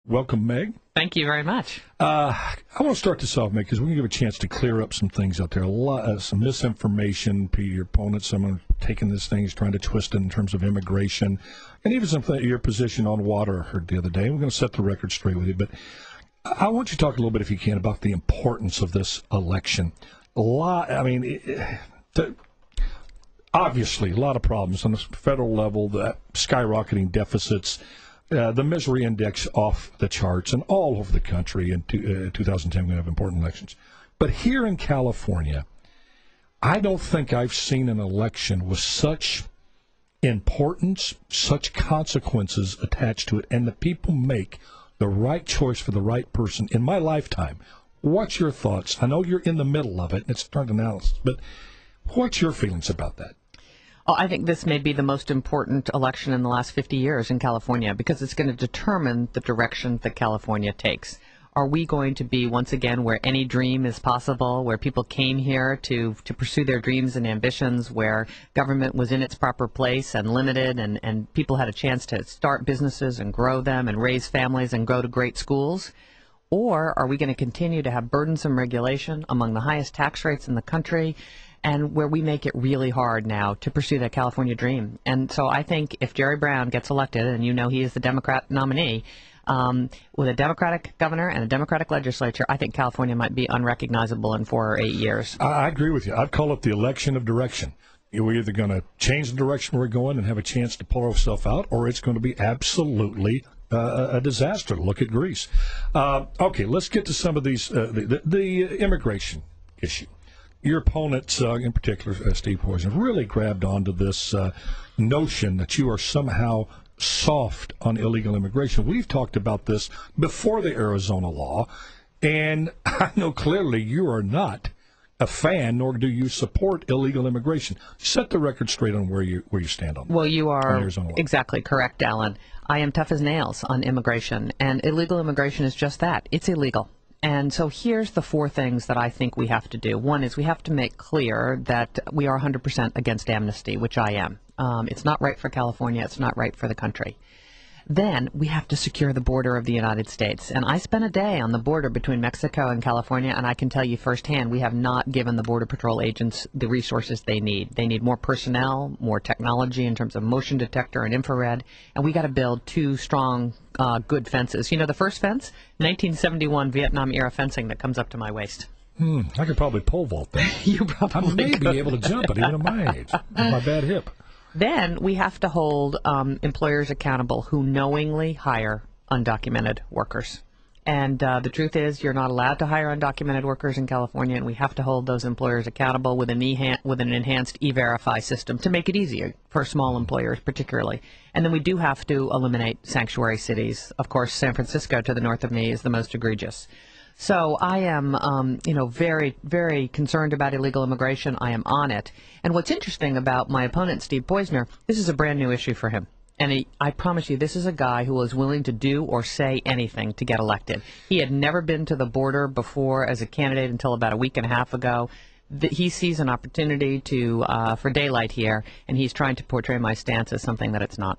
Welcome, Meg. Thank you very much. I want to start this off, Meg, because we can give a chance to clear up some things out there. Some misinformation. Your opponent, someone taking this thing, is trying to twist it in terms of immigration, and even something your position on water. I heard the other day. We're going to set the record straight with you, but I want you to talk a little bit, if you can, about the importance of this election. Obviously, a lot of problems on the federal level, the skyrocketing deficits, the misery index off the charts, and all over the country. In 2010, we're going to have important elections. But here in California, I don't think I've seen an election with such importance, such consequences attached to it, and the people make the right choice for the right person in my lifetime. What's your thoughts? I know you're in the middle of it, and it's hard analysis, but what's your feelings about that? Oh, I think this may be the most important election in the last 50 years in California because it's going to determine the direction that California takes. Are we going to be, once again, where any dream is possible, where people came here to pursue their dreams and ambitions, where government was in its proper place and limited, and people had a chance to start businesses and grow them and raise families and go to great schools? Or are we going to continue to have burdensome regulation among the highest tax rates in the country, and where we make it really hard now to pursue that California dream? And so I think if Jerry Brown gets elected, and you know he is the Democrat nominee, with a Democratic governor and a Democratic legislature, I think California might be unrecognizable in 4 or 8 years. I agree with you. I'd call it the election of direction. We're either going to change the direction we're going and have a chance to pull ourselves out, or it's going to be absolutely a disaster. Look at Greece. Okay, let's get to some of these, the immigration issue. Your opponent, in particular, Steve Poizner, really grabbed onto this notion that you are somehow soft on illegal immigration. We've talked about this before the Arizona law, and I know clearly you are not a fan, nor do you support illegal immigration. Set the record straight on where you stand on that. Well, you are exactly correct, Alan. I am tough as nails on immigration, and illegal immigration is just that. It's illegal. And so here's the 4 things that I think we have to do. One is we have to make clear that we are 100% against amnesty, which I am. It's not right for California. It's not right for the country. Then we have to secure the border of the United States. And I spent a day on the border between Mexico and California, and I can tell you firsthand we have not given the Border Patrol agents the resources they need. They need more personnel, more technology in terms of motion detector and infrared, and we got to build 2 strong, good fences. You know, the first fence, 1971 Vietnam-era fencing that comes up to my waist. I could probably pole vault that. You probably I may be able to jump it, even at my age, with my bad hip. Then we have to hold employers accountable who knowingly hire undocumented workers. And the truth is you're not allowed to hire undocumented workers in California, and we have to hold those employers accountable with an enhanced E-Verify system to make it easier for small employers particularly. And then we do have to eliminate sanctuary cities. Of course, San Francisco to the north of me is the most egregious. So I am, very, very concerned about illegal immigration. I am on it. And what's interesting about my opponent, Steve Poizner, this is a brand new issue for him. And I promise you, this is a guy who was willing to do or say anything to get elected. He had never been to the border before as a candidate until about a week and a half ago. He sees an opportunity for daylight here, and he's trying to portray my stance as something that it's not.